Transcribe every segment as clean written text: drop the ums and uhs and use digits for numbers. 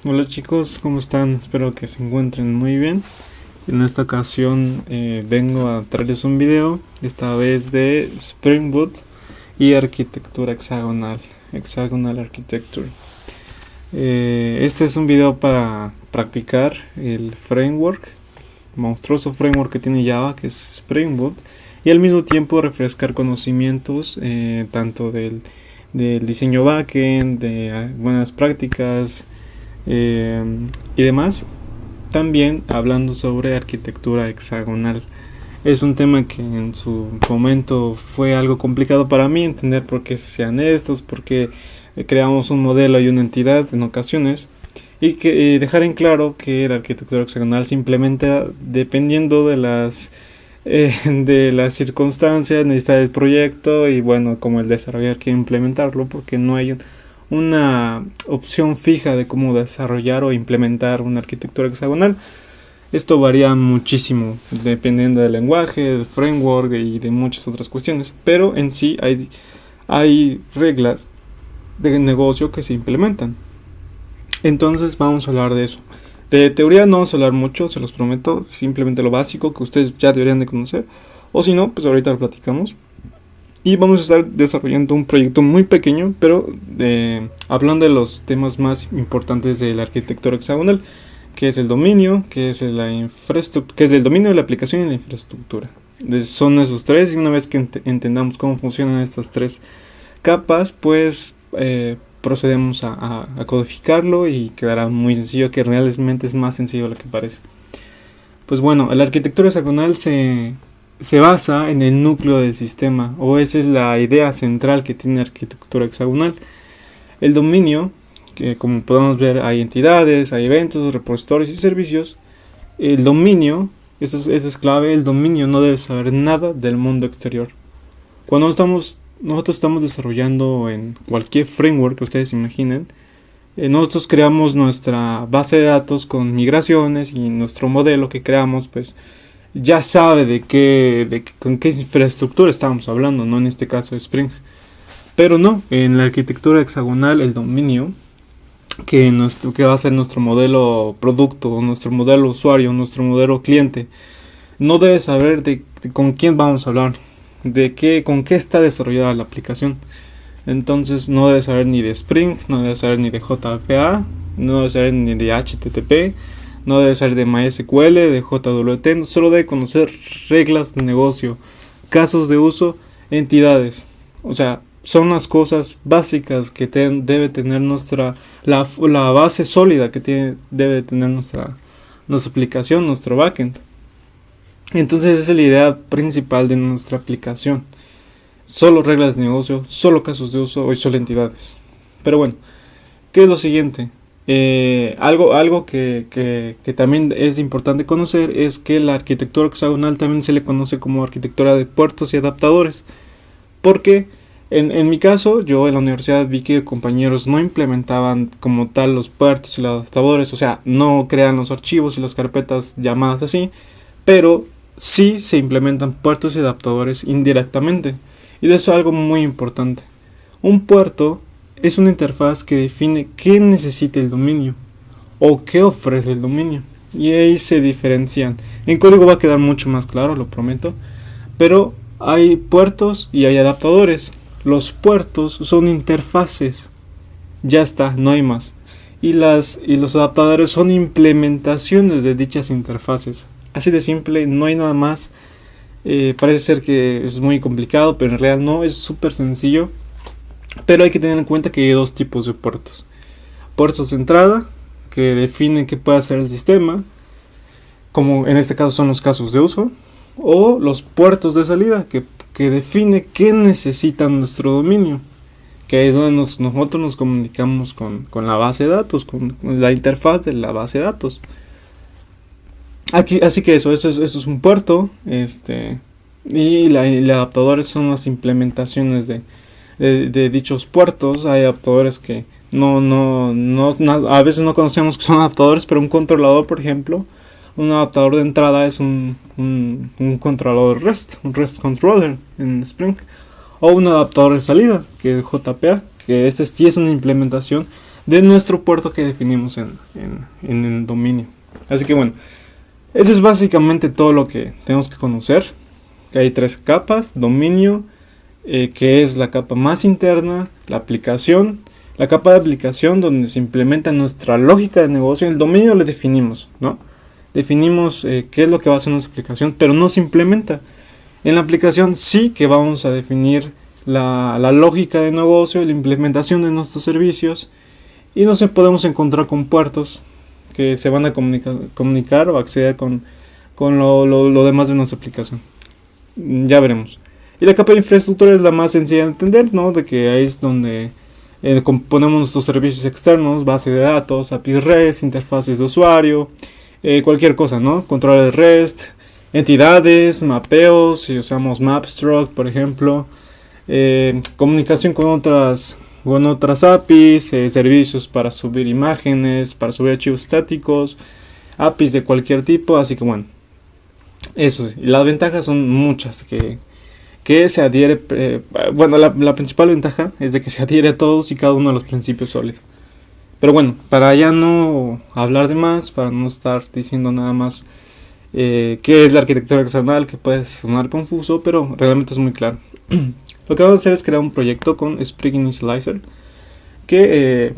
Hola chicos, ¿cómo están? Espero que se encuentren muy bien. En esta ocasión vengo a traerles un video, esta vez de Spring Boot y arquitectura hexagonal, Hexagonal Architecture. Este es un video para practicar el framework, monstruoso framework que tiene Java, que es Spring Boot, y al mismo tiempo refrescar conocimientos tanto del diseño backend, de buenas prácticas y demás. También hablando sobre arquitectura hexagonal. Es un tema que en su momento fue algo complicado para mí entender por qué se hacían estos, por qué creamos un modelo y una entidad en ocasiones, y que dejar en claro que la arquitectura hexagonal se implementa dependiendo de las circunstancias, necesidades del proyecto y bueno, como el desarrollador quiere implementarlo, porque no hay una opción fija de cómo desarrollar o implementar una arquitectura hexagonal. Esto varía muchísimo dependiendo del lenguaje, del framework y de muchas otras cuestiones, pero en sí hay reglas de negocio que se implementan. Entonces vamos a hablar de eso. De teoría no vamos a hablar mucho, se los prometo, simplemente lo básico que ustedes ya deberían de conocer, o si no, pues ahorita lo platicamos. Y vamos a estar desarrollando un proyecto muy pequeño, pero hablando de los temas más importantes de la arquitectura hexagonal, que es el dominio, que es la infraestructura, que es el dominio de la aplicación y la infraestructura. Son esos tres, y una vez que entendamos cómo funcionan estas tres capas, pues procedemos a codificarlo y quedará muy sencillo, que realmente es más sencillo de lo que parece. Pues bueno, la arquitectura hexagonal se basa en el núcleo del sistema, o esa es la idea central que tiene la arquitectura hexagonal. El dominio, que como podemos ver hay entidades, hay eventos, repositorios y servicios. El dominio, eso es clave, el dominio no debe saber nada del mundo exterior. Cuando nosotros estamos desarrollando en cualquier framework que ustedes imaginen, nosotros creamos nuestra base de datos con migraciones y nuestro modelo que creamos pues ya sabe con qué infraestructura estamos hablando, no en este caso Spring. Pero no, en la arquitectura hexagonal el dominio, que va a ser nuestro modelo producto, nuestro modelo usuario, nuestro modelo cliente, no debe saber de con quién vamos a hablar, con qué está desarrollada la aplicación. Entonces no debe saber ni de Spring, no debe saber ni de JPA, no debe saber ni de HTTP, no debe saber de MySQL, de JWT, solo debe conocer reglas de negocio, casos de uso, entidades. O sea, son las cosas básicas que debe tener la base sólida que debe tener nuestra aplicación, nuestro backend. Entonces esa es la idea principal de nuestra aplicación. Solo reglas de negocio, solo casos de uso y solo entidades. Pero bueno, ¿qué es lo siguiente? Algo que también es importante conocer es que la arquitectura hexagonal también se le conoce como arquitectura de puertos y adaptadores. Porque en mi caso, yo en la universidad vi que compañeros no implementaban como tal los puertos y los adaptadores, o sea, no crean los archivos y las carpetas llamadas así, pero sí se implementan puertos y adaptadores indirectamente. Y de eso algo muy importante. Un puerto es una interfaz que define qué necesita el dominio o qué ofrece el dominio. Y ahí se diferencian. En código va a quedar mucho más claro, lo prometo. Pero hay puertos y hay adaptadores. Los puertos son interfaces. Ya está, no hay más. Y los adaptadores son implementaciones de dichas interfaces. Así de simple, no hay nada más. Parece ser que es muy complicado, pero en realidad no, es súper sencillo. Pero hay que tener en cuenta que hay dos tipos de puertos. Puertos de entrada, que definen qué puede hacer el sistema, como en este caso son los casos de uso. O los puertos de salida, que define qué necesita nuestro dominio, que es donde nosotros nos comunicamos con la base de datos, con la interfaz de la base de datos. Así que eso es un puerto, y los adaptadores son las implementaciones de dichos puertos. Hay adaptadores que a veces no conocemos que son adaptadores, pero un controlador, por ejemplo, un adaptador de entrada es un controlador REST, un REST controller en Spring, o un adaptador de salida, que es JPA, que este sí es una implementación de nuestro puerto que definimos en el dominio. Así que bueno, eso es básicamente todo lo que tenemos que conocer. Que hay 3 capas: dominio, que es la capa más interna, la aplicación, la capa de aplicación donde se implementa nuestra lógica de negocio. El dominio lo definimos, ¿no? Definimos qué es lo que va a hacer nuestra aplicación, pero no se implementa. En la aplicación sí que vamos a definir la lógica de negocio, la implementación de nuestros servicios, y no se podemos encontrar con puertos que se van a comunicar o acceder con lo demás de nuestra aplicación. Ya veremos. Y la capa de infraestructura es la más sencilla de entender, ¿no? De que ahí es donde componemos nuestros servicios externos, base de datos, APIs REST, interfaces de usuario, cualquier cosa, ¿no? Controles REST, entidades, mapeos, si usamos Mapstruct, por ejemplo, comunicación con otras APIs, servicios para subir imágenes, para subir archivos estáticos, APIs de cualquier tipo. Así que bueno, eso. Y las ventajas son muchas, que se adhiere, bueno, la principal ventaja es de que se adhiere a todos y cada uno de los principios sólidos. Pero bueno, para ya no hablar de más, para no estar diciendo nada más qué es la arquitectura hexagonal, que puede sonar confuso, pero realmente es muy claro. Lo que vamos a hacer es crear un proyecto con Spring Initializer, que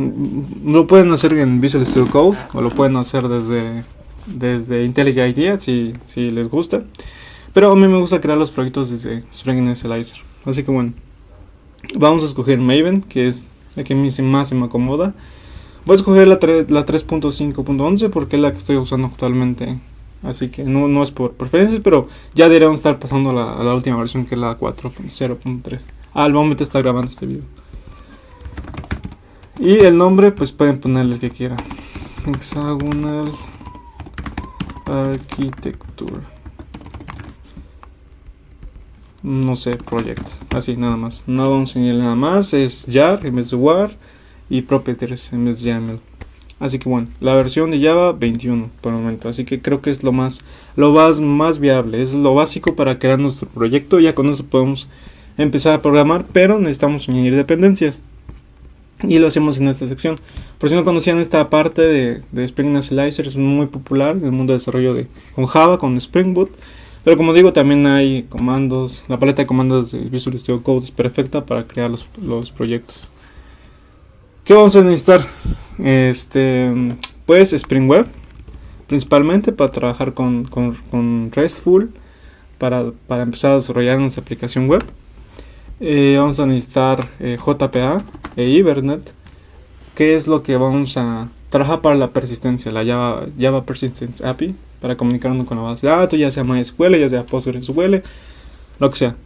lo pueden hacer en Visual Studio Code o lo pueden hacer desde IntelliJ IDEA si les gusta. Pero a mí me gusta crear los proyectos desde Spring Initializer. Así que bueno, vamos a escoger Maven, que es la que más se me acomoda. Voy a escoger la 3.5.11 porque es la que estoy usando actualmente. Así que no es por preferencias, pero ya deberíamos estar pasando a la última versión, que es la 4.0.3. Al momento está grabando este video. Y el nombre, pues pueden ponerle el que quieran. Hexagonal Architecture. No sé, project. Así, nada más. No vamos a añadir nada más. Es jar en vez de war. Y proprietors en vez de YAML. Así que bueno, la versión de Java 21 por el momento. Así que creo que es lo más viable. Es lo básico para crear nuestro proyecto. Ya con eso podemos empezar a programar, pero necesitamos añadir dependencias. Y lo hacemos en esta sección. Por si no conocían esta parte de Spring Initializer, es muy popular en el mundo de desarrollo con Java, con Spring Boot. Pero como digo, también hay comandos. La paleta de comandos de Visual Studio Code es perfecta para crear los proyectos. ¿Qué vamos a necesitar? Pues Spring Web, principalmente para trabajar con RESTful, para empezar a desarrollar nuestra aplicación web. Vamos a necesitar JPA e Hibernate, que es lo que vamos a trabajar para la persistencia, la Java Persistence API, para comunicarnos con la base de datos, ya sea MySQL, ya sea PostgreSQL, lo que sea.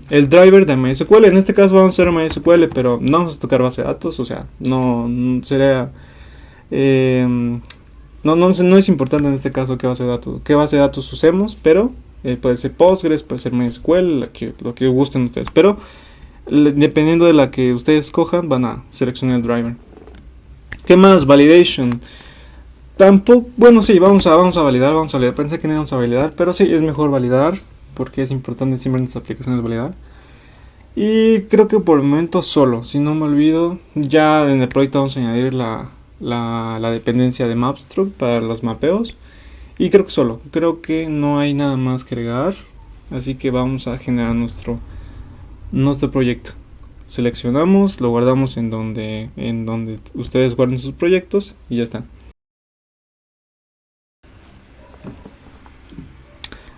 El driver de MySQL, en este caso vamos a usar MySQL, pero no vamos a tocar base de datos, o sea, no sería no es importante en este caso qué base de datos usemos, pero puede ser Postgres, puede ser MySQL, lo que gusten ustedes, pero dependiendo de la que ustedes escojan van a seleccionar el driver. ¿Qué más? Validation. Tampoco, bueno, sí, vamos a validar. Pensé que no íbamos a validar, pero sí, es mejor validar, porque es importante siempre en nuestras aplicaciones validar. Y creo que por el momento solo, si no me olvido, ya en el proyecto vamos a añadir la dependencia de Mapstruct para los mapeos. Y creo que no hay nada más que agregar. Así que vamos a generar nuestro proyecto. Seleccionamos, lo guardamos en donde ustedes guarden sus proyectos y ya está.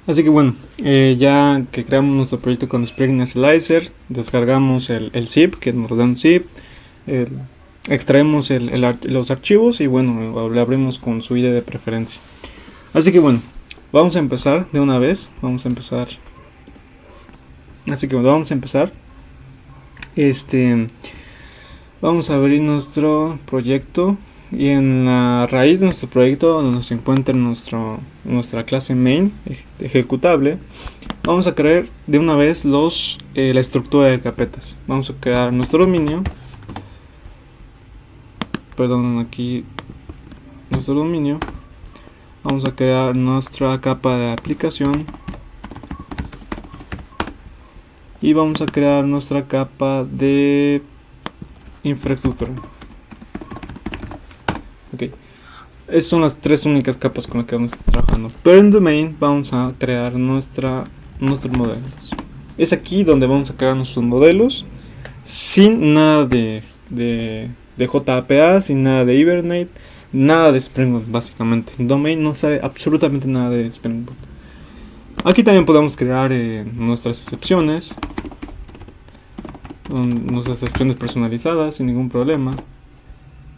Así que bueno, ya que creamos nuestro proyecto con Spring Initializer, descargamos el zip, que nos da un zip, extraemos los archivos y bueno, le abrimos con su ID de preferencia. Así que bueno, vamos a empezar de una vez, vamos a empezar. Vamos a abrir nuestro proyecto. Y en la raíz de nuestro proyecto, donde se encuentra nuestra clase main ejecutable, vamos a crear de una vez la estructura de carpetas. Vamos a crear nuestro dominio. Nuestro dominio. Vamos a crear nuestra capa de aplicación. Y vamos a crear nuestra capa de infraestructura. Ok. Esas son las tres únicas capas con las que vamos a estar trabajando. Pero en domain vamos a crear nuestros modelos. Es aquí donde vamos a crear nuestros modelos sin nada de JPA, sin nada de Hibernate, nada de Spring Boot básicamente. En domain no sabe absolutamente nada de Spring Boot. Aquí también podemos crear nuestras excepciones personalizadas sin ningún problema.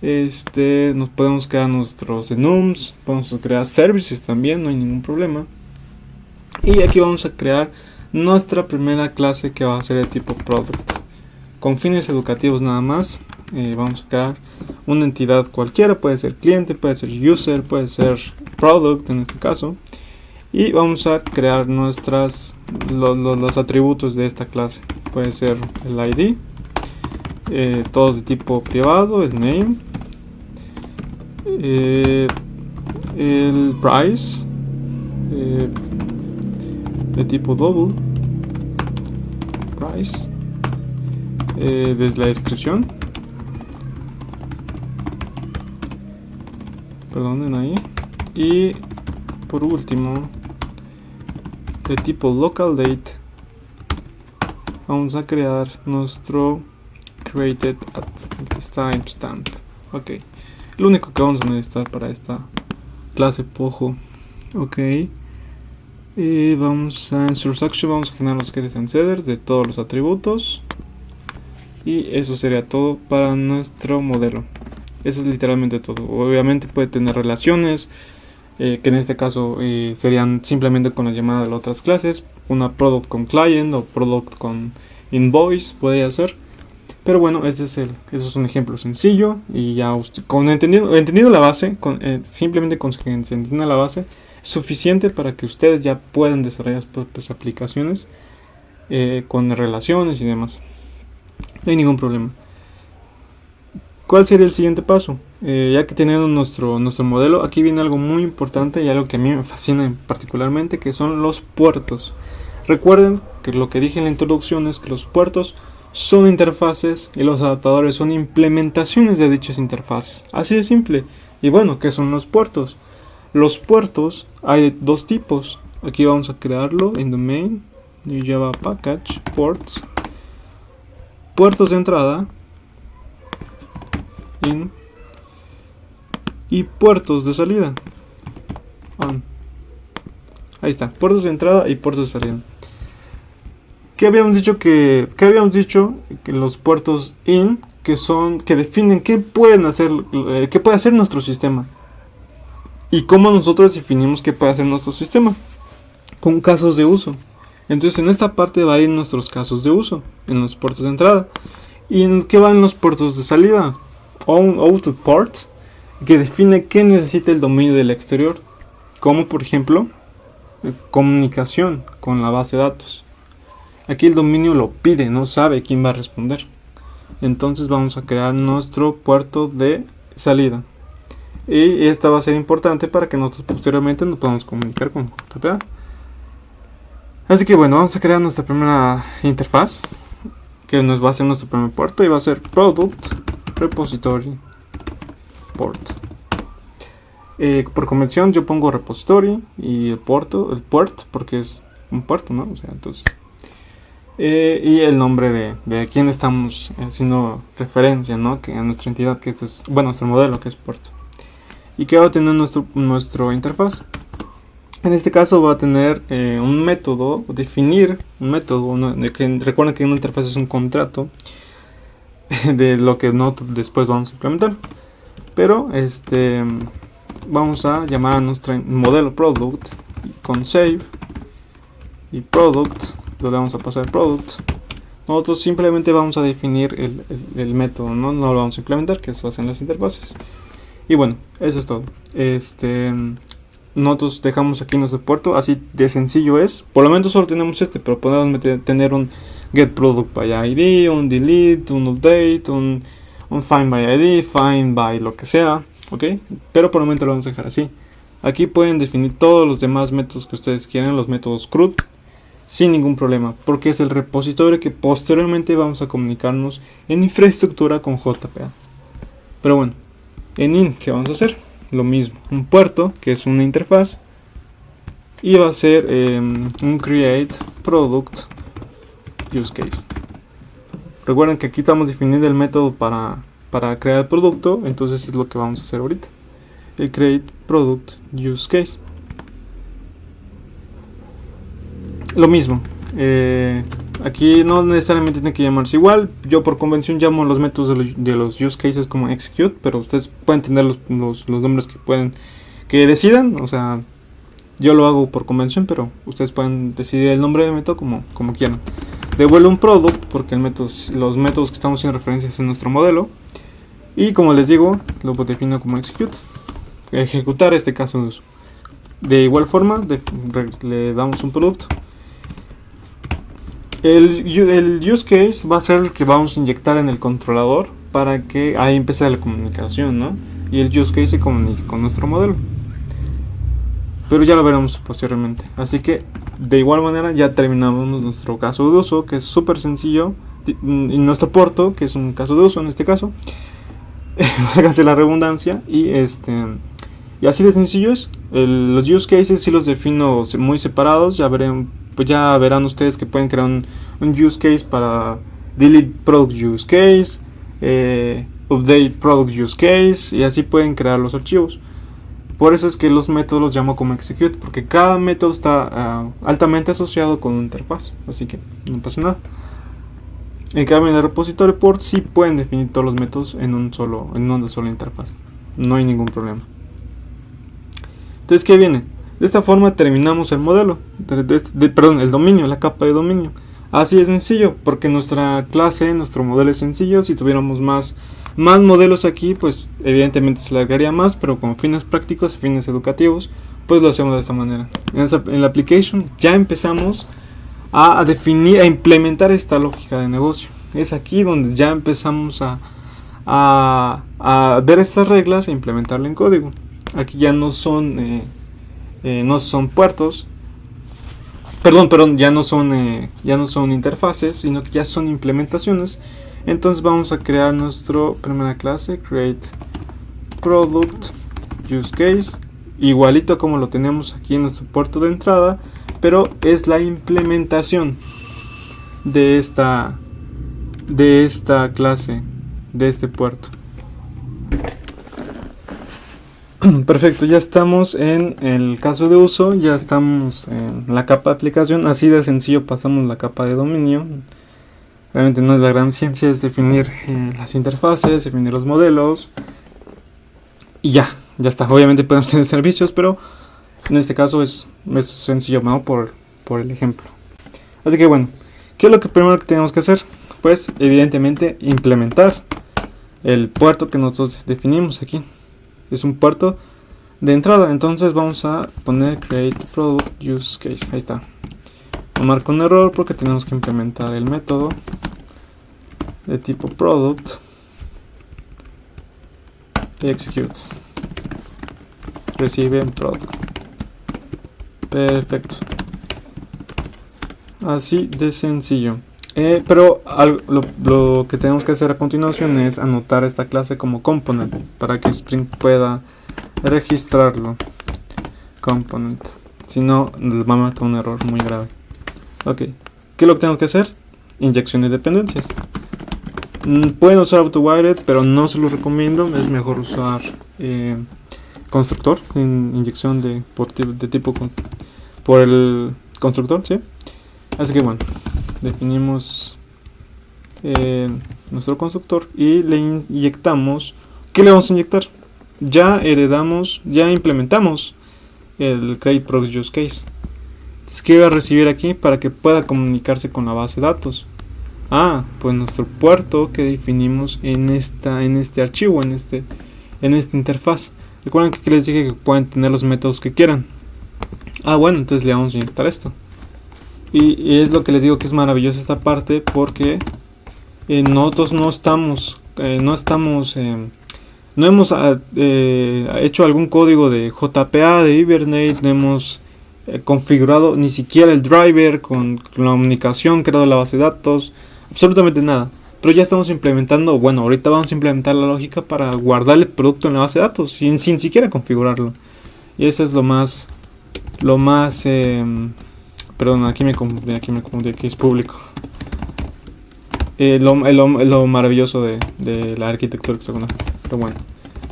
Nos podemos crear nuestros enums, podemos crear services también, no hay ningún problema. Y aquí vamos a crear nuestra primera clase que va a ser de tipo product. Con fines educativos nada más, vamos a crear una entidad cualquiera, puede ser cliente, puede ser user, puede ser product en este caso. Y vamos a crear los atributos de esta clase. Puede ser el ID, todos de tipo privado, el name, el price, de tipo double, price, de la descripción, perdonen ahí, y por último de tipo local date vamos a crear nuestro created at this timestamp. Ok, lo único que vamos a necesitar para esta clase Pojo. Ok, vamos a en source action vamos a generar los headers and setters de todos los atributos, y eso sería todo para nuestro modelo. Eso es literalmente todo. Obviamente puede tener relaciones, que en este caso serían simplemente con la llamada de las otras clases, una product con client o product con invoice puede hacer. Pero bueno, eso es un ejemplo sencillo, y ya entendiendo la base, simplemente con que se entienda la base es suficiente para que ustedes ya puedan desarrollar sus propias aplicaciones con relaciones y demás. No hay ningún problema. ¿Cuál sería el siguiente paso? Ya que teniendo nuestro modelo, aquí viene algo muy importante y algo que a mí me fascina particularmente, que son los puertos. Recuerden que lo que dije en la introducción es que los puertos son interfaces y los adaptadores son implementaciones de dichas interfaces. Así de simple. Y bueno, ¿qué son los puertos? Los puertos hay de dos tipos. Aquí vamos a crearlo en domain, new java package, ports, puertos de entrada, in, y puertos de salida, on. Ahí está, puertos de entrada y puertos de salida. ¿Qué habíamos dicho que los puertos in que definen qué puede hacer nuestro sistema y cómo nosotros definimos qué puede hacer nuestro sistema con casos de uso? Entonces en esta parte va a ir nuestros casos de uso en los puertos de entrada, y en qué van los puertos de salida, output port, que define qué necesita el dominio del exterior, como por ejemplo comunicación con la base de datos. Aquí el dominio lo pide, no sabe quién va a responder. Entonces vamos a crear nuestro puerto de salida, y esta va a ser importante para que nosotros posteriormente nos podamos comunicar con JPA. Así que bueno, vamos a crear nuestra primera interfaz, que nos va a ser nuestro primer puerto, y va a ser product repository port. Por convención yo pongo repository y el port porque es un puerto, ¿no? O sea, entonces y el nombre de a quién estamos haciendo referencia, ¿no? Que a nuestra entidad, que este es, bueno, nuestro modelo, que es puerto. Y que va a tener nuestro interfaz. En este caso va a tener un método, definir un método, recuerden que una interfaz es un contrato de lo que nosotros después vamos a implementar. Pero vamos a llamar a nuestro modelo product con save, y product lo vamos a pasar product. Nosotros simplemente vamos a definir el método, no lo vamos a implementar, que eso hacen las interfaces. Y bueno, eso es todo. Nosotros dejamos aquí nuestro puerto, así de sencillo es. Por lo menos solo tenemos pero podemos tener un get product by ID, un delete, un update, un find by ID, find by lo que sea, ok. Pero por el momento lo vamos a dejar así. Aquí pueden definir todos los demás métodos que ustedes quieran, los métodos CRUD, sin ningún problema, porque es el repositorio que posteriormente vamos a comunicarnos en infraestructura con JPA. Pero bueno, En in, ¿qué vamos a hacer? Lo mismo, un puerto que es una interfaz, y va a ser un create product use case. Recuerden que aquí estamos definiendo el método para crear el producto, entonces es lo que vamos a hacer ahorita, el create product use case. Lo mismo, aquí no necesariamente tiene que llamarse igual. Yo por convención llamo los métodos de los use cases como execute, pero ustedes pueden tener los nombres que decidan. O sea, yo lo hago por convención, pero ustedes pueden decidir el nombre del método como quieran. Devuelve un product porque los métodos que estamos haciendo referencias en nuestro modelo. Y como les digo, lo defino como execute, ejecutar este caso de uso. De igual forma, le damos un producto. El use case va a ser el que vamos a inyectar en el controlador para que ahí empiece la comunicación, ¿no? Y el use case se comunique con nuestro modelo. Pero ya lo veremos posteriormente. Así que de igual manera ya terminamos nuestro caso de uso, que es súper sencillo. Y nuestro puerto, que es un caso de uso en este caso. Hágase la redundancia. Y así de sencillo es. Los use cases sí los defino muy separados. Pues ya verán ustedes que pueden crear un use case para delete product use case, update product use case, y así pueden crear los archivos. Por eso es que los métodos los llamo como execute, porque cada método está altamente asociado con una interfaz, así que no pasa nada. En cambio, en el repository port sí pueden definir todos los métodos en una sola interfaz, no hay ningún problema. Entonces, ¿qué viene? De esta forma terminamos el modelo, el dominio, la capa de dominio. Así de sencillo, porque nuestra clase, nuestro modelo es sencillo. Si tuviéramos más modelos aquí, pues evidentemente se alargaría más, pero con fines prácticos, fines educativos, pues lo hacemos de esta manera. En la application ya empezamos a definir, a implementar esta lógica de negocio. Es aquí donde ya empezamos a ver estas reglas e implementarla en código. Aquí ya no son puertos, ya no son interfaces, sino que ya son implementaciones. Entonces vamos a crear nuestra primera clase, create product use case, igualito como lo tenemos aquí en nuestro puerto de entrada, pero es la implementación de esta clase, de este puerto. Perfecto, ya estamos en el caso de uso, ya estamos en la capa de aplicación. Así de sencillo pasamos la capa de dominio. Realmente no es la gran ciencia, es definir las interfaces, definir los modelos y ya está. Obviamente podemos tener servicios, pero en este caso es sencillo, ¿no? Por el ejemplo. Así que bueno, ¿qué es lo primero que tenemos que hacer? Pues evidentemente implementar el puerto que nosotros definimos aquí. Es un puerto de entrada, entonces vamos a poner create product use case. Ahí está. No marca un error porque tenemos que implementar el método de tipo product execute, recibe un product. Perfecto, así de sencillo. Pero lo que tenemos que hacer a continuación es anotar esta clase como component para que Spring pueda registrarlo. Component, si no nos va a marcar un error muy grave. Ok, ¿qué es lo que tenemos que hacer? Inyección de dependencias. Pueden usar AutoWired, pero no se los recomiendo. Es mejor usar constructor en inyección de tipo por el constructor, ¿sí? Así que bueno, definimos nuestro constructor y le inyectamos. ¿Qué le vamos a inyectar? Ya implementamos el create product use case. Entonces, ¿qué va a recibir aquí para que pueda comunicarse con la base de datos? Pues nuestro puerto que definimos en este archivo, en esta interfaz. Recuerden que les dije que pueden tener los métodos que quieran. Bueno, entonces le vamos a inyectar esto. Y es lo que les digo que es maravillosa esta parte, porque nosotros no hemos hecho algún código de JPA, de Hibernate, no hemos configurado ni siquiera el driver con la comunicación, creado la base de datos, absolutamente nada. pero ya estamos implementando, bueno, ahorita vamos a implementar la lógica para guardar el producto en la base de datos sin siquiera configurarlo. Y eso es perdón, aquí me confundí, aquí es público. Lo maravilloso de la arquitectura hexagonal. Pero bueno,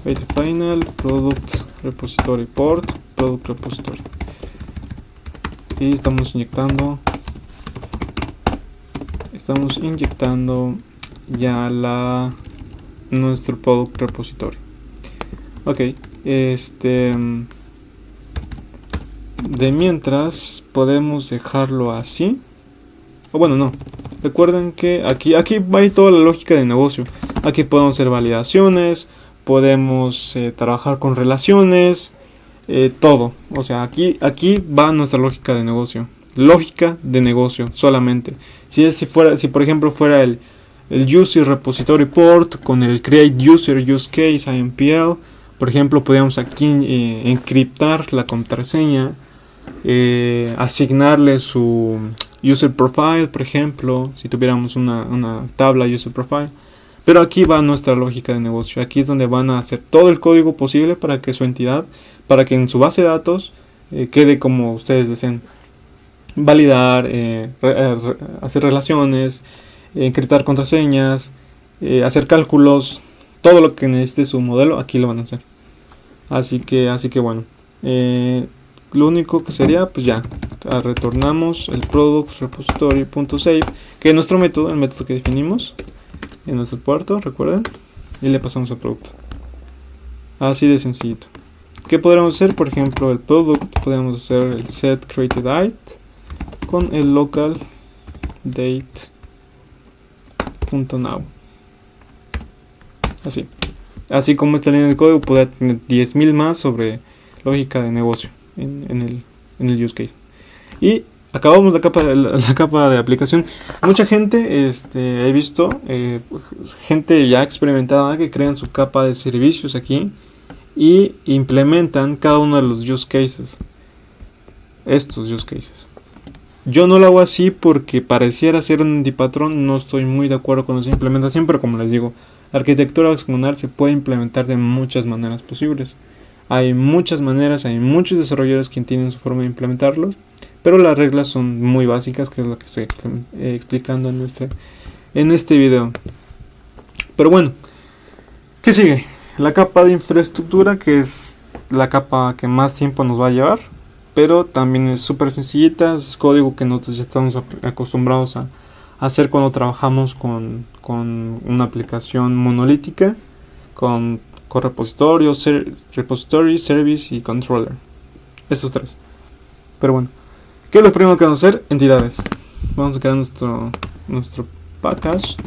wait final, product repository port, product repository. Y estamos inyectando ya nuestro product repository. Ok, de mientras podemos dejarlo así. O bueno, no. Recuerden que aquí va toda la lógica de negocio. Aquí podemos hacer validaciones, podemos trabajar con relaciones, todo. O sea, aquí va nuestra lógica de negocio. Lógica de negocio solamente. Si por ejemplo fuera el user repository port con el create user use case IMPL, por ejemplo, podríamos aquí encriptar la contraseña, asignarle su user profile, por ejemplo, si tuviéramos una tabla user profile. Pero aquí va nuestra lógica de negocio. Aquí es donde van a hacer todo el código posible para que su entidad, para que en su base de datos quede como ustedes deseen. Validar, hacer relaciones, encriptar contraseñas, hacer cálculos, todo lo que necesite su modelo, aquí lo van a hacer. Así que bueno, lo único que sería, pues ya, retornamos el product repository.save, que es nuestro método, el método que definimos en nuestro puerto, recuerden, y le pasamos al producto. Así de sencillito. ¿Qué podríamos hacer? Por ejemplo, el product, podríamos hacer el set created id con el local date.now. Así como esta línea de código podría tener 10.000 más sobre lógica de negocio en el use case. Y acabamos la capa de aplicación. Mucha gente, he visto gente ya experimentada que crean su capa de servicios aquí y implementan cada uno de los use cases. Estos use cases. Yo no lo hago así porque pareciera ser un antipatrón. No estoy muy de acuerdo con esa implementación, pero como les digo, la arquitectura hexagonal se puede implementar de muchas maneras posibles. Hay muchas maneras, hay muchos desarrolladores que tienen su forma de implementarlos, pero las reglas son muy básicas, que es lo que estoy explicando en este video. Pero bueno, ¿qué sigue? La capa de infraestructura, que es la capa que más tiempo nos va a llevar, pero también es súper sencillita, es código que nosotros ya estamos acostumbrados a hacer cuando trabajamos con una aplicación monolítica, con repositorio, service y controller. Esos tres. Pero bueno, ¿qué es lo primero que vamos a hacer? Entidades. Vamos a crear nuestro package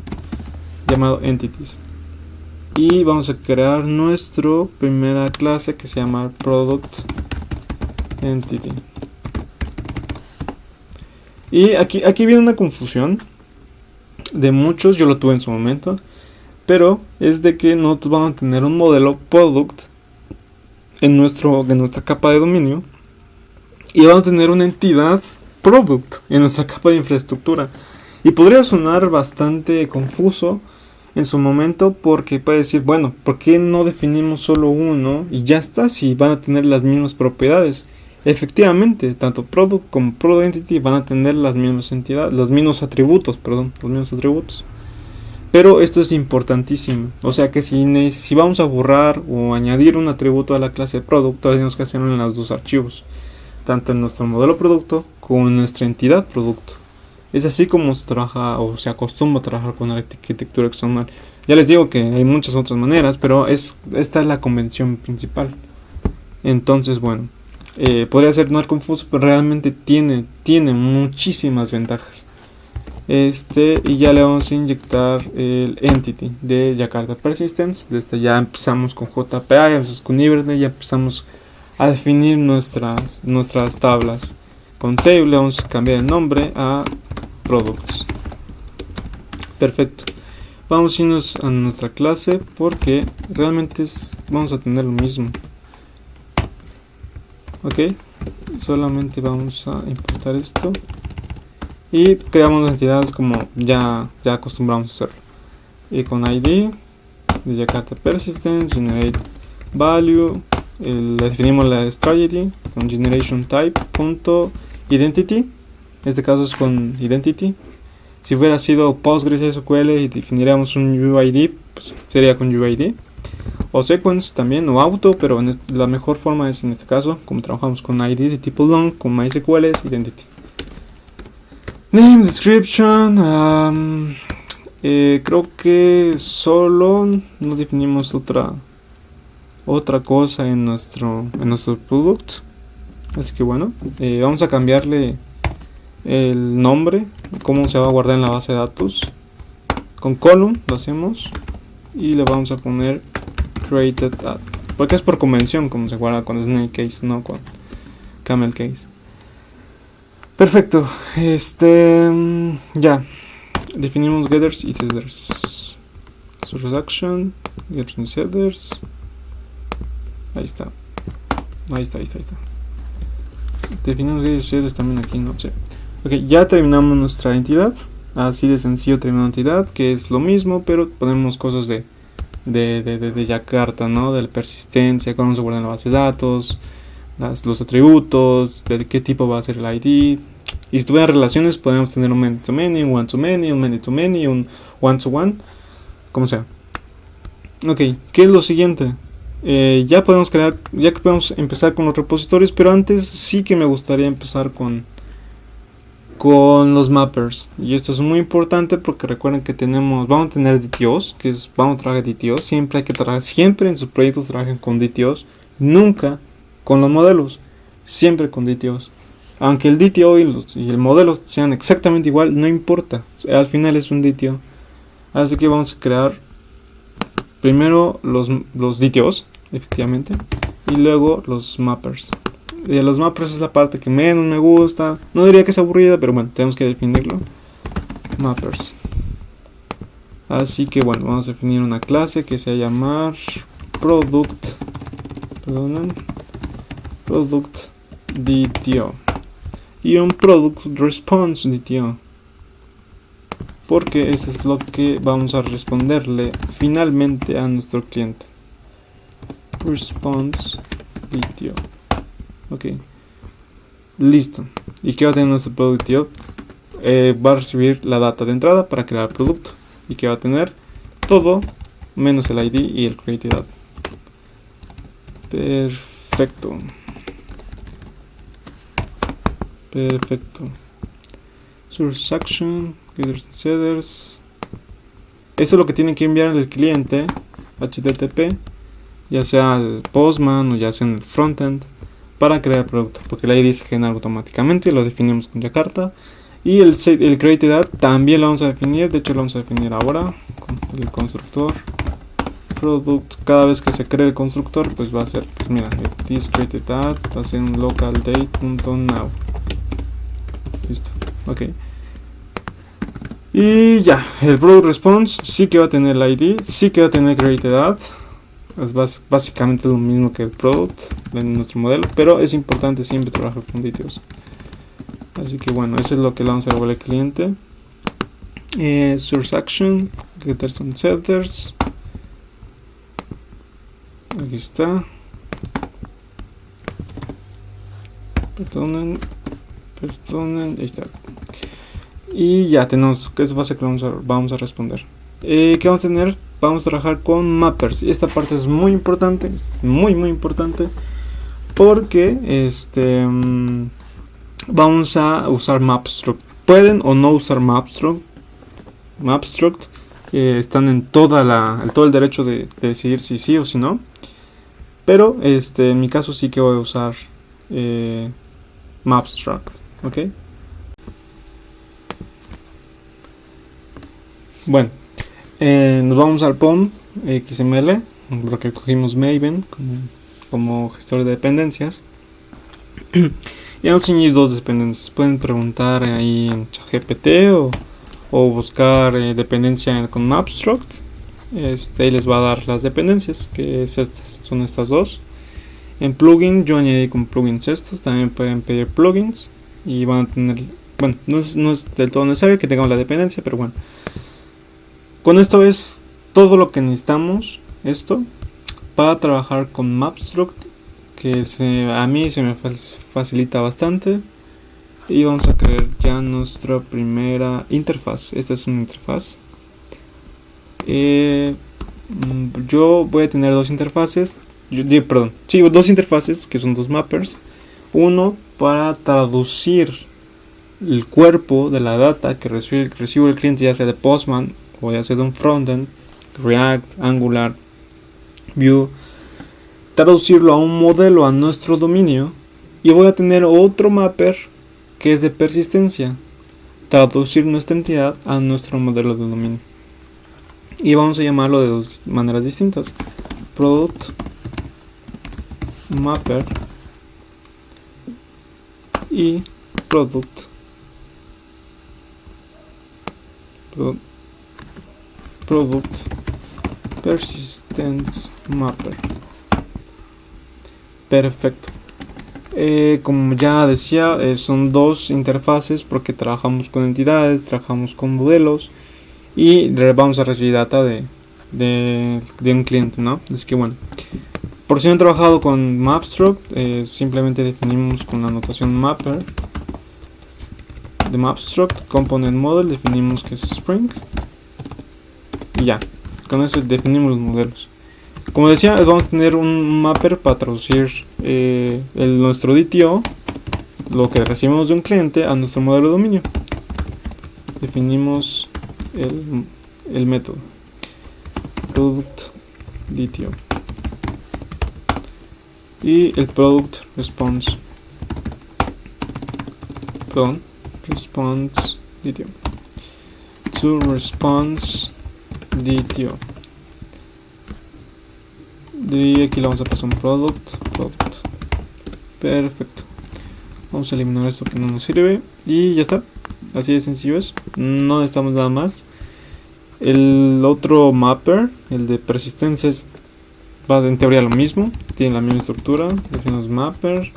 llamado entities. Y vamos a crear nuestra primera clase que se llama product entity. Y aquí viene una confusión de muchos, yo lo tuve en su momento, pero es de que nosotros vamos a tener un modelo product en nuestra capa de dominio y vamos a tener una entidad product en nuestra capa de infraestructura. Y podría sonar bastante confuso en su momento, porque puede decir, bueno, ¿por qué no definimos solo uno y ya está, si van a tener las mismas propiedades? Efectivamente, tanto product como product entity van a tener las mismas entidades, los mismos atributos. Pero esto es importantísimo. O sea que si vamos a borrar o añadir un atributo a la clase producto, tenemos que hacerlo en los dos archivos, tanto en nuestro modelo producto como en nuestra entidad producto. Es así como se trabaja o se acostumbra a trabajar con la arquitectura hexagonal. Ya les digo que hay muchas otras maneras, pero esta es la convención principal. Entonces, bueno, podría ser no confuso, pero realmente tiene muchísimas ventajas. Y ya le vamos a inyectar el entity de Jakarta Persistence. Desde ya empezamos con JPA, ya empezamos con Hibernate, ya empezamos a definir nuestras tablas. Con table vamos a cambiar el nombre a products. Perfecto. Vamos a irnos a nuestra clase porque realmente vamos a tener lo mismo. Ok, solamente vamos a importar esto y creamos las entidades como ya acostumbramos a hacerlo. y con ID de Jakarta Persistence, generate value, le definimos la strategy con generation type punto identity, en este caso es con identity. Si hubiera sido PostgreSQL y definiríamos un UID, pues sería con UID, o sequence también, o auto, pero la mejor forma es en este caso, como trabajamos con ID de tipo long, con MySQL es identity. Name, description, creo que solo no definimos otra cosa en nuestro producto, así que bueno, vamos a cambiarle el nombre, cómo se va a guardar en la base de datos. Con column lo hacemos y le vamos a poner created at, porque es por convención como se guarda con snake case, no con camel case. Perfecto, ya definimos getters y setters. Source action, getters y setters. Ahí está. Definimos getters y setters también aquí, no sé. Ok, ya terminamos nuestra entidad. Así de sencillo terminamos entidad, que es lo mismo, pero ponemos cosas de Jakarta, ¿no? De la persistencia, cómo se guarda en la base de datos, los atributos, de qué tipo va a ser el ID. Y si tuvieran relaciones, podríamos tener un many to many, un one to many, un many to many, un one to one, como sea. Ok, ¿qué es lo siguiente? Ya podemos empezar con los repositorios, pero antes sí que me gustaría empezar con los mappers. Y esto es muy importante porque recuerden que vamos a tener DTOs, vamos a trabajar DTOs, siempre en sus proyectos trabajen con DTOs, nunca con los modelos, siempre con DTOs. Aunque el DTO y el modelo sean exactamente igual, no importa, al final es un DTO. Así que vamos a crear primero los DTOs, efectivamente, y luego los mappers. De los mappers es la parte que menos me gusta, no diría que es aburrida, pero bueno, tenemos que definirlo. Mappers. Así que bueno, vamos a definir una clase que se va a llamar product DTO y un product response DTO, porque eso es lo que vamos a responderle finalmente a nuestro cliente. Response DTO. Ok, listo. ¿Y qué va a tener nuestro producto DTO? Va a recibir la data de entrada para crear el producto, y que va a tener todo menos el ID y el created data. Perfecto. Source action, getters, setters. Eso es lo que tiene que enviar el cliente HTTP, ya sea el Postman o ya sea en el frontend, para crear el producto, porque el ID se genera automáticamente, lo definimos con Jakarta. Y el created data también lo vamos a definir, de hecho lo vamos a definir ahora con el constructor product. Cada vez que se cree el constructor, pues va a ser, pues mira, this created data va a ser un local date.now. Listo, ok. Y ya, el product response sí que va a tener el ID, sí que va a tener created data. Es básicamente lo mismo que el product en nuestro modelo, pero es importante siempre trabajar con DTOs. Así que bueno, eso es lo que le vamos a devolver al cliente. Source action, getters and setters. Aquí está. Perdonen, ahí está. Y ya tenemos, que eso va a ser que vamos a responder. ¿Qué vamos a tener? Vamos a trabajar con mappers. Y esta parte es muy importante, es muy importante, porque vamos a usar mapstruct. Pueden o no usar mapstruct. Están en todo el derecho de decidir si sí o si no. Pero en mi caso sí que voy a usar mapstruct. ¿Ok? Bueno, nos vamos al POM XML, porque cogimos Maven como gestor de dependencias. Y vamos a añadir dos dependencias. Pueden preguntar ahí en ChatGPT o buscar dependencia con Mapstruct. Ahí les va a dar las dependencias, que son estas dos. En plugin yo añadí con plugins estos. También pueden pedir plugins y van a tener, bueno, no es del todo necesario que tengamos la dependencia, pero bueno. Con esto es todo lo que necesitamos esto para trabajar con Mapstruct, que a mí se me facilita bastante. Y vamos a crear ya nuestra primera interfaz. Esta es una interfaz. Yo voy a tener dos interfaces. Dos interfaces que son dos mappers. Uno para traducir el cuerpo de la data que recibe el cliente, ya sea de Postman o ya sea de un frontend, React, Angular, Vue, traducirlo a un modelo a nuestro dominio. Y voy a tener otro mapper que es de persistencia, traducir nuestra entidad a nuestro modelo de dominio. Y vamos a llamarlo de dos maneras distintas: product mapper y product persistence mapper. Perfecto. Como ya decía, son dos interfaces porque trabajamos con entidades, trabajamos con modelos y vamos a recibir data de un cliente, ¿no? Así que bueno, por si no han trabajado con Mapstruct, simplemente definimos con la notación mapper de Mapstruct component model, definimos que es Spring y ya, con eso definimos los modelos. Como decía, vamos a tener un mapper para traducir nuestro DTO, lo que recibimos de un cliente, a nuestro modelo de dominio. Definimos el método product DTO y el product response DTO to response DTO. Y aquí le vamos a pasar un product. Perfecto. Vamos a eliminar esto que no nos sirve y ya está. Así de sencillo es. No necesitamos nada más. El otro mapper, el de persistencia, va en teoría lo mismo. Tiene la misma estructura. Definimos mapper,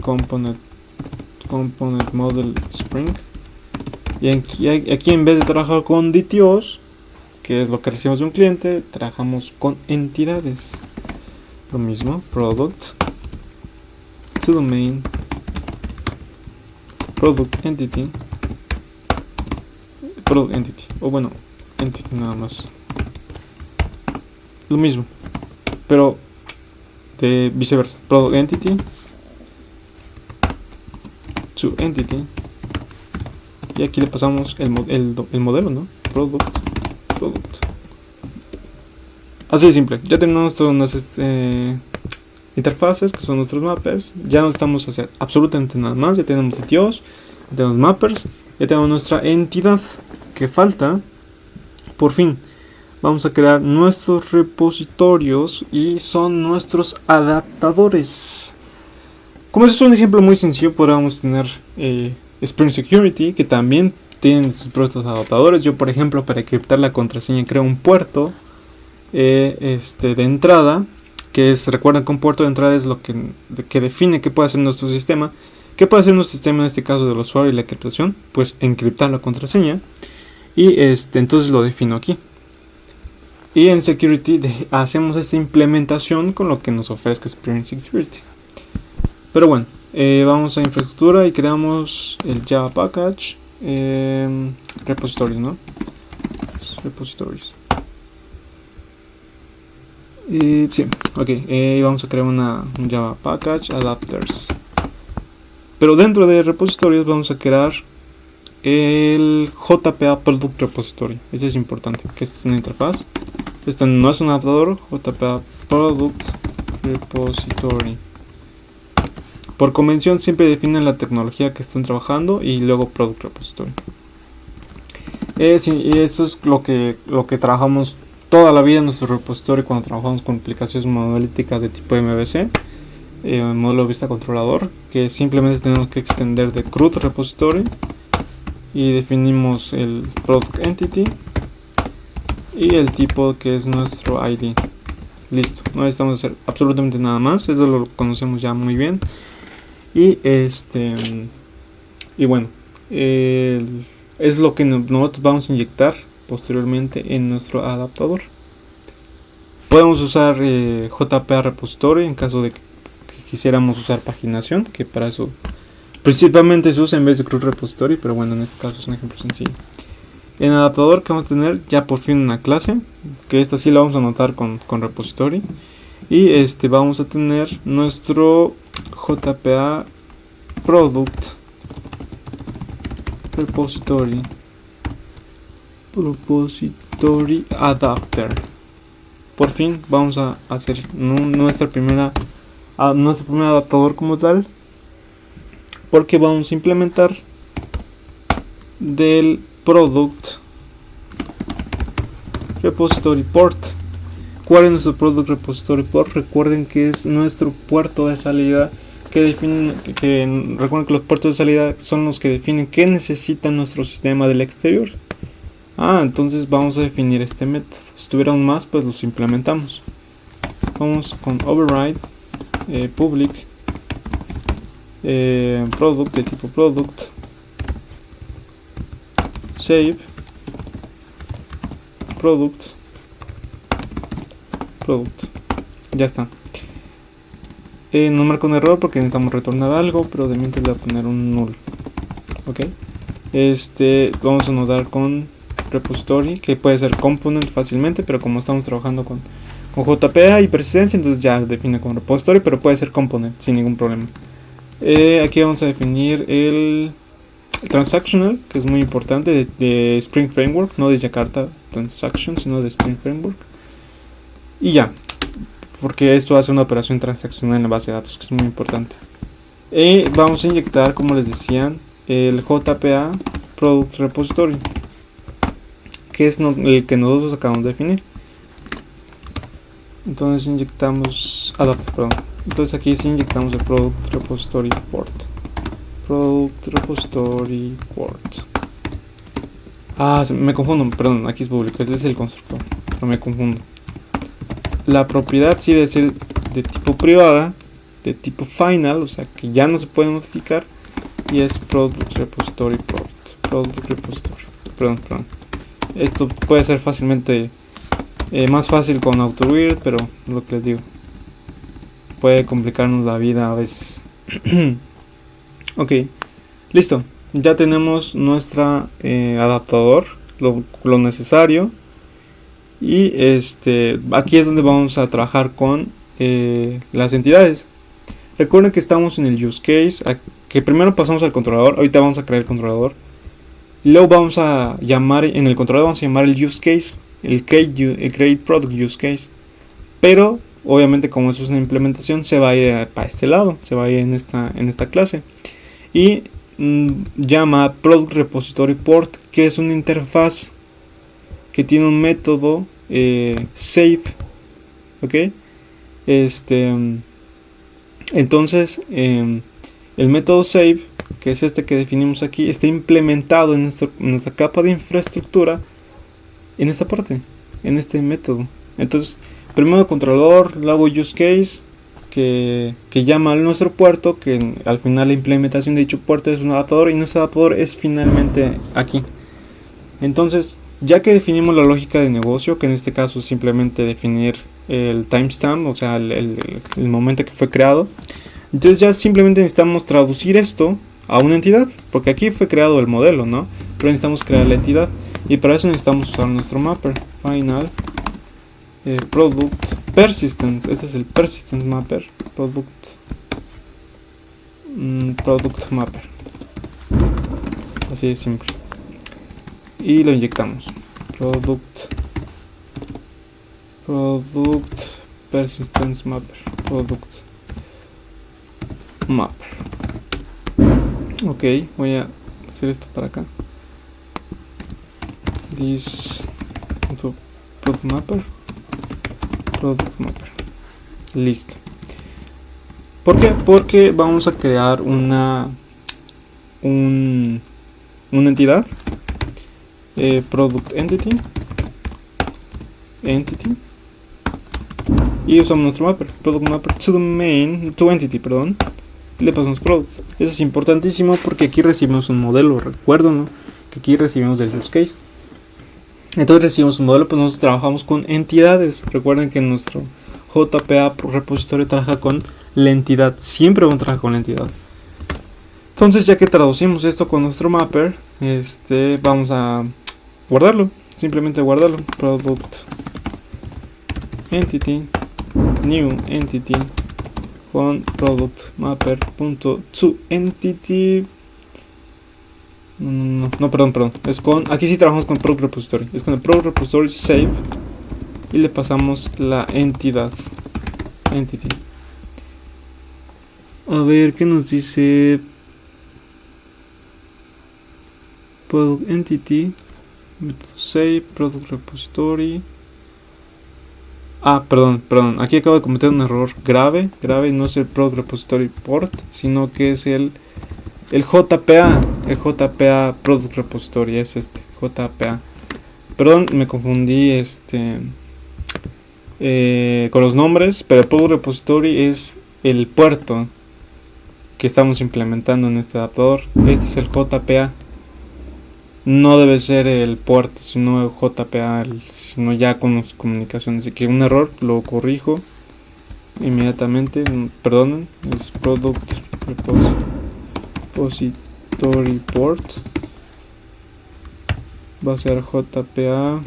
component model Spring. Y aquí en vez de trabajar con DTOs, que es lo que recibimos de un cliente, trabajamos con entidades. Lo mismo, product to domain, product entity, o bueno, entity nada más. Lo mismo, pero de viceversa. Product entity to entity. Y aquí le pasamos el modelo, ¿no? Product. Así de simple. Ya tenemos nuestras interfaces, que son nuestros mappers. Ya no necesitamos hacer absolutamente nada más. Ya tenemos DTOs, ya tenemos mappers, ya tenemos nuestra entidad. Que falta, por fin, vamos a crear nuestros repositorios y son nuestros adaptadores. Como este es un ejemplo muy sencillo, podríamos tener Spring Security, que también tienen sus propios adaptadores. Yo, por ejemplo, para encriptar la contraseña creo un puerto de entrada, que es, recuerden que un puerto de entrada es lo que define qué puede hacer nuestro sistema. ¿Qué puede hacer nuestro sistema en este caso del usuario y la encriptación? Pues encriptar la contraseña. Y entonces lo defino aquí. Y en Security hacemos esta implementación con lo que nos ofrezca Spring Security. Pero bueno, vamos a infraestructura y creamos el Java Package. Repositorios, ¿no? Repositorios. Sí, ok. Vamos a crear un Java Package Adapters. Pero dentro de repositorios vamos a crear el JPA Product Repository. Eso es importante, que es una interfaz. Esto no es un adaptador. JPA Product Repository. Por convención siempre definen la tecnología que están trabajando y luego Product Repository. Sí, y eso es lo que trabajamos toda la vida en nuestro repositorio cuando trabajamos con aplicaciones monolíticas de tipo MVC, módulo de vista controlador, que simplemente tenemos que extender de CRUD repository y definimos el product entity y el tipo que es nuestro ID. Listo, no necesitamos hacer absolutamente nada más, eso lo conocemos ya muy bien. Y y bueno, es lo que nosotros vamos a inyectar posteriormente en nuestro adaptador. Podemos usar JPA repository en caso de que quisiéramos usar paginación, que para eso principalmente se usa en vez de CRUD repository, pero bueno, en este caso es un ejemplo sencillo. En adaptador que vamos a tener ya por fin una clase, que esta sí la vamos a anotar con repository, y vamos a tener nuestro JPA product repository adapter. Por fin vamos a hacer nuestro primer adaptador como tal, porque vamos a implementar del product repository port. ¿Cuál es nuestro product repository port? Recuerden que es nuestro puerto de salida recuerden que los puertos de salida son los que definen qué necesita nuestro sistema del exterior. Entonces vamos a definir este método. Si tuvieran más, pues los implementamos. Vamos con override public product de tipo product save product. Ya está. No marco un error porque necesitamos retornar algo, pero de mientras le voy a poner un null. Ok. Vamos a anotar con repository, que puede ser component fácilmente, pero como estamos trabajando con JPA y persistencia, entonces ya define como repository, pero puede ser component sin ningún problema. Aquí vamos a definir el transactional, que es muy importante, de Spring Framework, no de Jakarta Transaction, sino de Spring Framework. Y ya, porque esto hace una operación transaccional en la base de datos, que es muy importante. Vamos a inyectar, como les decían, el JPA Product Repository, que es el que nosotros acabamos de definir. Entonces inyectamos entonces aquí sí inyectamos el Product Repository Port. Me confundo, perdón, aquí es público, este es el constructor, pero me confundo. La propiedad sí debe ser de tipo privada, de tipo final, o sea que ya no se puede modificar, y es Product Repository Port. Perdón. Esto puede ser fácilmente más fácil con AutoRead, pero lo que les digo, puede complicarnos la vida a veces. Ok, listo. Ya tenemos nuestra adaptador, lo necesario. Y aquí es donde vamos a trabajar con las entidades. Recuerden que estamos en el use case, que primero pasamos al controlador. Ahorita vamos a crear el controlador. Luego vamos a llamar, en el controlador vamos a llamar el use case, el create product use case. Pero obviamente como eso es una implementación, se va a ir para este lado, se va a ir en esta clase. Y llama product repository port, que es una interfaz que tiene un método save. Ok, entonces el método save, que es este que definimos aquí, está implementado en nuestra capa de infraestructura, en esta parte, en este método. Entonces primero controlador, luego use case, que llama a nuestro puerto, que al final la implementación de dicho puerto es un adaptador, y nuestro adaptador es finalmente aquí. Entonces, ya que definimos la lógica de negocio, que en este caso es simplemente definir el timestamp, o sea el momento que fue creado, entonces ya simplemente necesitamos traducir esto a una entidad, porque aquí fue creado el modelo, ¿no? Pero necesitamos crear la entidad, y para eso necesitamos usar nuestro mapper final product persistence. Este es el persistence mapper, product mapper, así de simple. Y lo inyectamos. Product persistence mapper. Ok, voy a hacer esto para acá. Product mapper. Listo. ¿Por qué? Porque vamos a crear una entidad. Product entity, y usamos nuestro mapper, product mapper to entity, y le pasamos product. Eso es importantísimo porque aquí recibimos un modelo, recuérdenlo, que aquí recibimos del use case. Entonces recibimos un modelo, pues nosotros trabajamos con entidades. Recuerden que nuestro JPA repositorio trabaja con la entidad, siempre vamos a trabajar con la entidad. Entonces, ya que traducimos esto con nuestro mapper, vamos a guardarlo, simplemente guardarlo. Product entity, new entity con product mapper.toEntity. No, perdón. Es con, aquí sí trabajamos con product repository. Es con el product repository save y le pasamos la entidad entity. A ver qué nos dice. Product entity save product repository. Perdón, aquí acabo de cometer un error grave, no es el product repository port, sino que es el JPA, product repository, es JPA. Perdón, me confundí con los nombres, pero el product repository es el puerto que estamos implementando en este adaptador. Este es el JPA. No debe ser el puerto, sino el JPA, sino ya con las comunicaciones. Así que un error lo corrijo inmediatamente. Perdonen, es product repository port. Va a ser JPA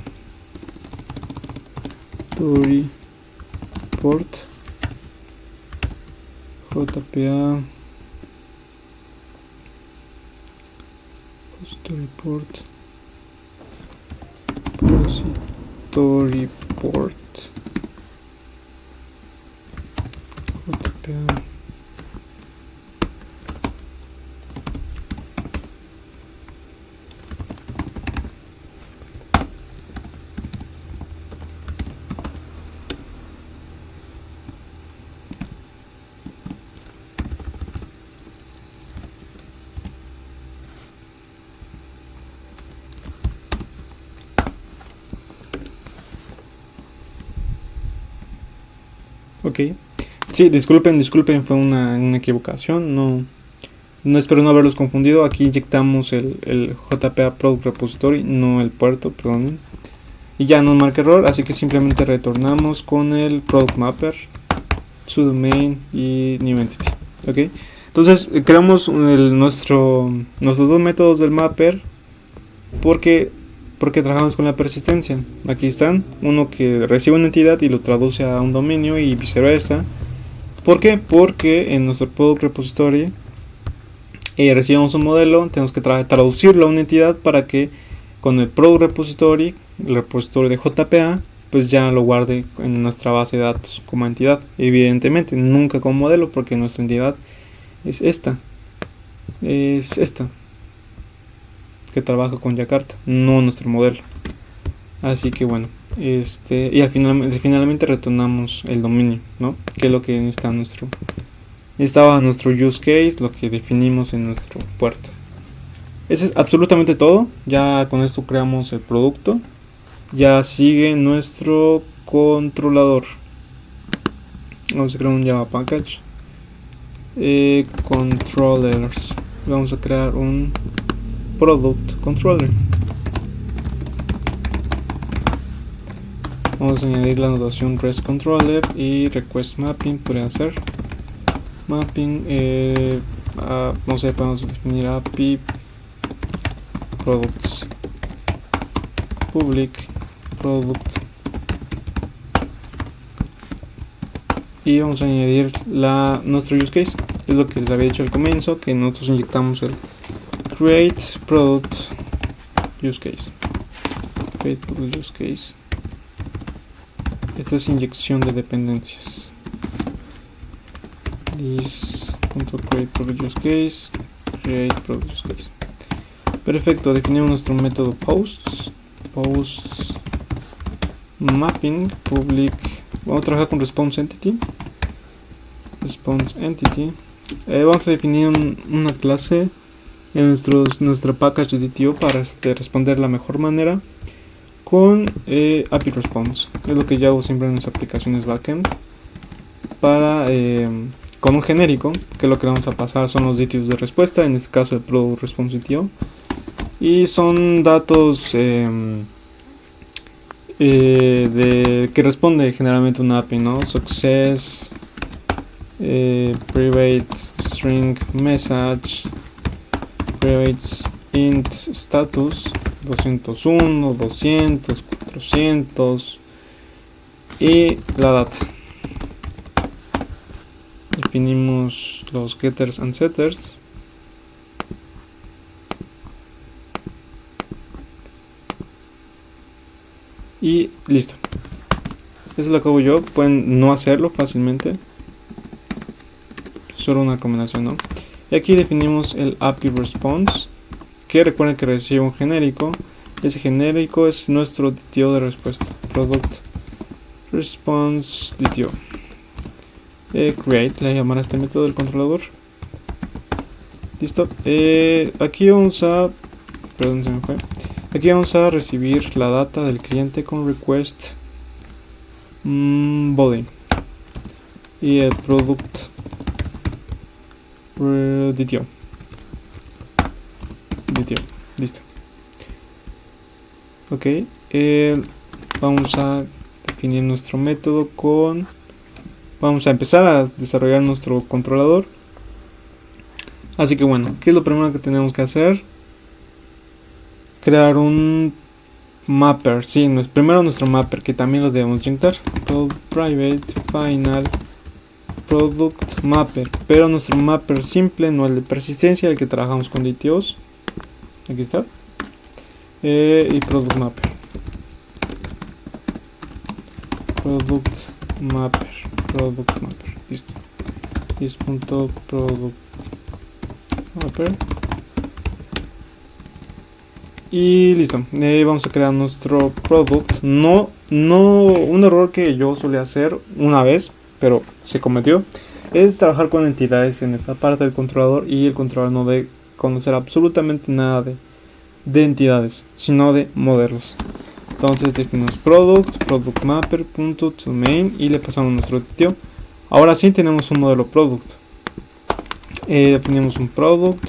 port. JPA Storyport JPA. Ok, sí, disculpen, fue una equivocación, no espero no haberlos confundido. Aquí inyectamos el JPA Product Repository, no el puerto, perdón. Y ya no marca error, así que simplemente retornamos con el Product Mapper, sudo main y new entity. Ok, entonces creamos nuestros dos métodos del mapper porque trabajamos con la persistencia. Aquí están, uno que recibe una entidad y lo traduce a un dominio y viceversa. ¿Por qué? Porque en nuestro product repository recibimos un modelo, tenemos que traducirlo a una entidad para que con el product repository, el repositorio de JPA, pues ya lo guarde en nuestra base de datos como entidad. Evidentemente, nunca como modelo, porque nuestra entidad es esta. Que trabaja con Jakarta, no nuestro modelo. Así que bueno, y finalmente retornamos el dominio, ¿no? Que es lo que necesitaba nuestro use case, lo que definimos en nuestro puerto. Eso es absolutamente todo. Ya con esto creamos el producto. Ya sigue nuestro controlador. Vamos a crear un Java package. Controllers. Vamos a crear un product controller. Vamos a añadir la notación REST controller y request mapping. Podría ser mapping. No sé, podemos definir API products public product y vamos a añadir nuestro use case. Es lo que les había dicho al comienzo, que nosotros inyectamos el create product use case. Esta es inyección de dependencias. This.create product use case, create product use case. Perfecto, definimos nuestro método posts mapping public. Vamos a trabajar con response entity. Vamos a definir una clase en nuestro package de DTO para responder de la mejor manera con API response. Es lo que yo hago siempre en las aplicaciones backend para con un genérico, que lo que vamos a pasar son los DTOs de respuesta, en este caso el product response DTO, y son datos que responde generalmente una API, ¿no? Success, private string message, private int status 201, 200, 400 y la data. Definimos los getters and setters. Y listo. Eso lo acabo yo. Pueden no hacerlo fácilmente. Solo una combinación, ¿no? Y aquí definimos el API response, que recuerden que recibe un genérico. Ese genérico es nuestro DTO de respuesta. Product response DTO. Create, le llamará a este método del controlador. Listo. Aquí vamos a... Perdón, se me fue. Aquí vamos a recibir la data del cliente con request body y el product DTO. Listo. Ok. Vamos a definir nuestro método con... Vamos a empezar a desarrollar nuestro controlador. Así que bueno, ¿qué es lo primero que tenemos que hacer? Crear un mapper. Sí, primero nuestro mapper, que también lo debemos inyectar. Private final product mapper. Pero nuestro mapper simple, no el de persistencia, el que trabajamos con DTOs. Aquí está. Y product mapper. Product mapper. Listo. Is.product mapper. Y listo. Vamos a crear nuestro product. No, un error que yo solía hacer una vez, pero se cometió, es trabajar con entidades en esta parte del controlador, y el controlador no debe conocer absolutamente nada de entidades, sino de modelos. Entonces definimos product mapper.toMain y le pasamos nuestro DTO. Ahora sí tenemos un modelo product. Definimos un product,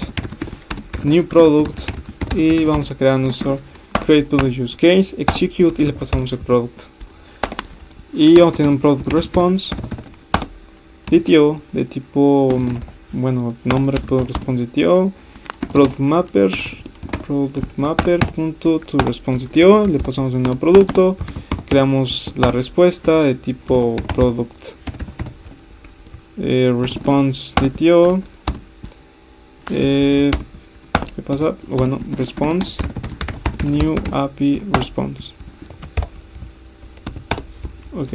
new product, y vamos a crear nuestro create product use case, execute, y le pasamos el product. Y vamos a tener un product response DTO de tipo, bueno, nombre product response DTO, product mapper.toResponse DTO, le pasamos un nuevo producto, creamos la respuesta de tipo product response DTO. ¿Qué pasa? Bueno, response new API response. Ok.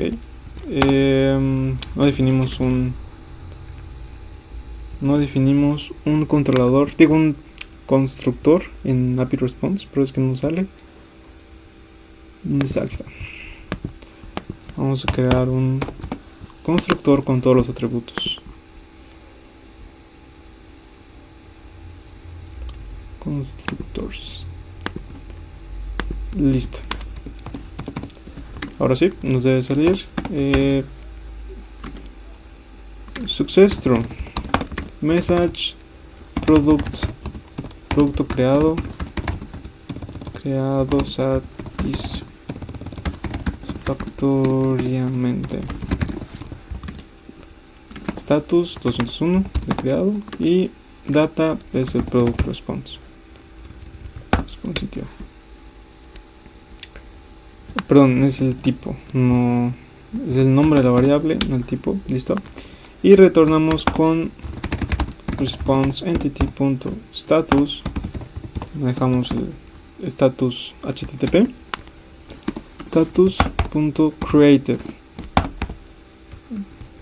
No definimos un controlador, digo un constructor en API response, pero es que no sale. ¿Dónde está? Aquí está. Vamos a crear un constructor con todos los atributos. Constructors. Listo. Ahora sí, nos debe salir success true, message, producto creado satisfactoriamente, status 201 de creado, y data es el product response. Perdón, es el tipo, no es el nombre de la variable, no el tipo. Listo. Y retornamos con response entity.status. Dejamos el status http status.created,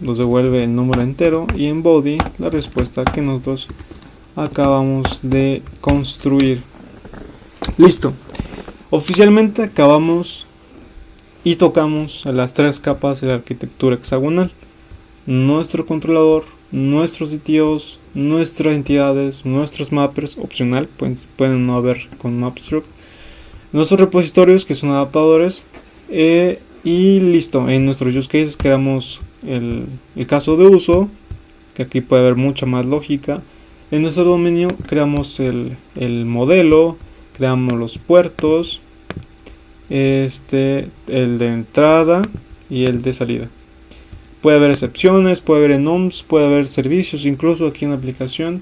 nos devuelve el número entero, y en body la respuesta que nosotros acabamos de construir. Listo. Oficialmente acabamos y tocamos las tres capas de la arquitectura hexagonal: nuestro controlador, nuestros DTOs, nuestras entidades, nuestros mappers, opcional, pues pueden no haber con Mapstruct, nuestros repositorios, que son adaptadores, y listo. En nuestros use cases creamos el caso de uso, que aquí puede haber mucha más lógica. En nuestro dominio creamos el modelo, creamos los puertos, el de entrada y el de salida. Puede haber excepciones, puede haber enums, puede haber servicios, incluso aquí en la aplicación.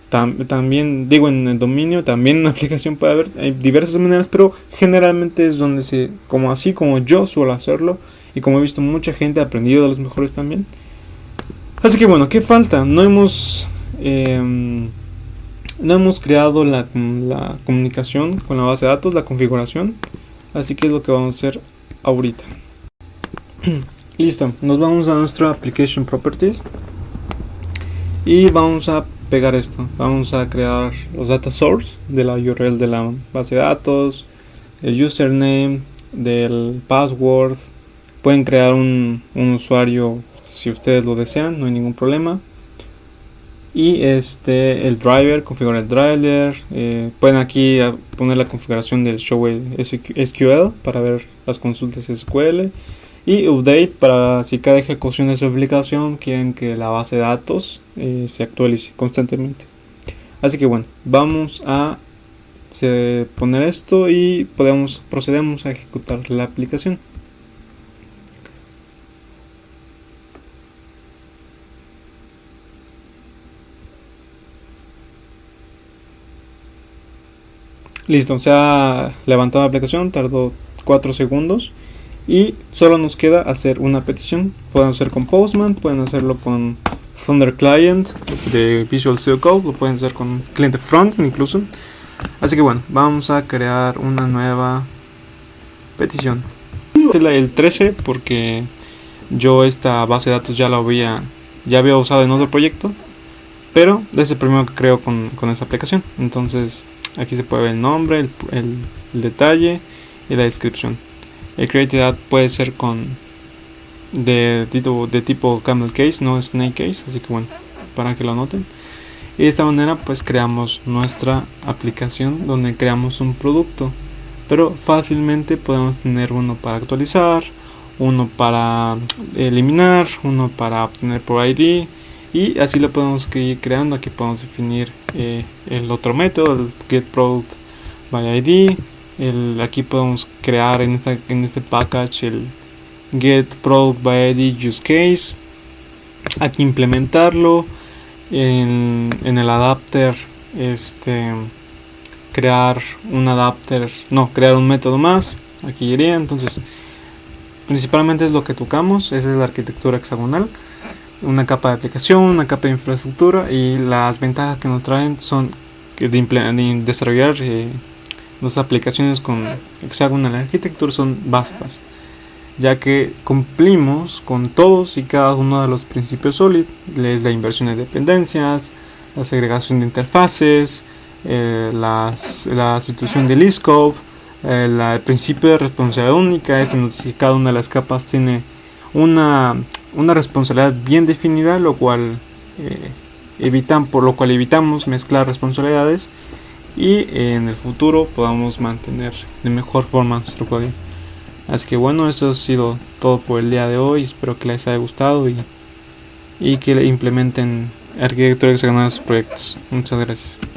También digo en el dominio, también en la aplicación puede haber, hay diversas maneras, pero generalmente es donde como yo suelo hacerlo y como he visto mucha gente ha aprendido de los mejores también. Así que bueno, ¿qué falta? No hemos creado la comunicación con la base de datos, la configuración, así que es lo que vamos a hacer ahorita. Listo, nos vamos a nuestra application properties y vamos a pegar esto. Vamos a crear los data source de la URL de la base de datos, el username, del password. Pueden crear un usuario si ustedes lo desean, no hay ningún problema. Y el driver, configurar el driver. Pueden aquí poner la configuración del show SQL para ver las consultas SQL. Y update para si cada ejecución de su aplicación quieren que la base de datos se actualice constantemente. Así que bueno, vamos a poner esto y procedemos a ejecutar la aplicación. Listo, se ha levantado la aplicación, tardó 4 segundos. Y solo nos queda hacer una petición. Pueden hacer con Postman, pueden hacerlo con Thunder Client de Visual Studio Code, lo pueden hacer con cliente front incluso. Así que bueno, vamos a crear una nueva petición. El 13 porque yo esta base de datos ya había usado en otro proyecto, pero es el primero que creo con esta aplicación. Entonces aquí se puede ver el nombre, el detalle y la descripción. El create puede ser de tipo camel case, no snake case, así que bueno, para que lo noten. Y de esta manera pues creamos nuestra aplicación donde creamos un producto, pero fácilmente podemos tener uno para actualizar, uno para eliminar, uno para obtener por ID, y así lo podemos ir creando. Aquí podemos definir el otro método, el get product by ID. Aquí podemos crear en este package el get product by ID use case. Aquí implementarlo en el adapter, crear un método más. Aquí iría. Entonces principalmente es lo que tocamos. Esa es la arquitectura hexagonal, una capa de aplicación, una capa de infraestructura, y las ventajas que nos traen son que de desarrollar las aplicaciones con Hexagonal Architecture son vastas, ya que cumplimos con todos y cada uno de los principios SOLID. Es la inversión de dependencias, la segregación de interfaces, la sustitución del scope, el principio de responsabilidad única, es en que cada una de las capas tiene una responsabilidad bien definida, por lo cual evitamos mezclar responsabilidades y en el futuro podamos mantener de mejor forma nuestro código. Así que bueno, eso ha sido todo por el día de hoy. Espero que les haya gustado y que implementen arquitectura hexagonal en sus proyectos. Muchas gracias.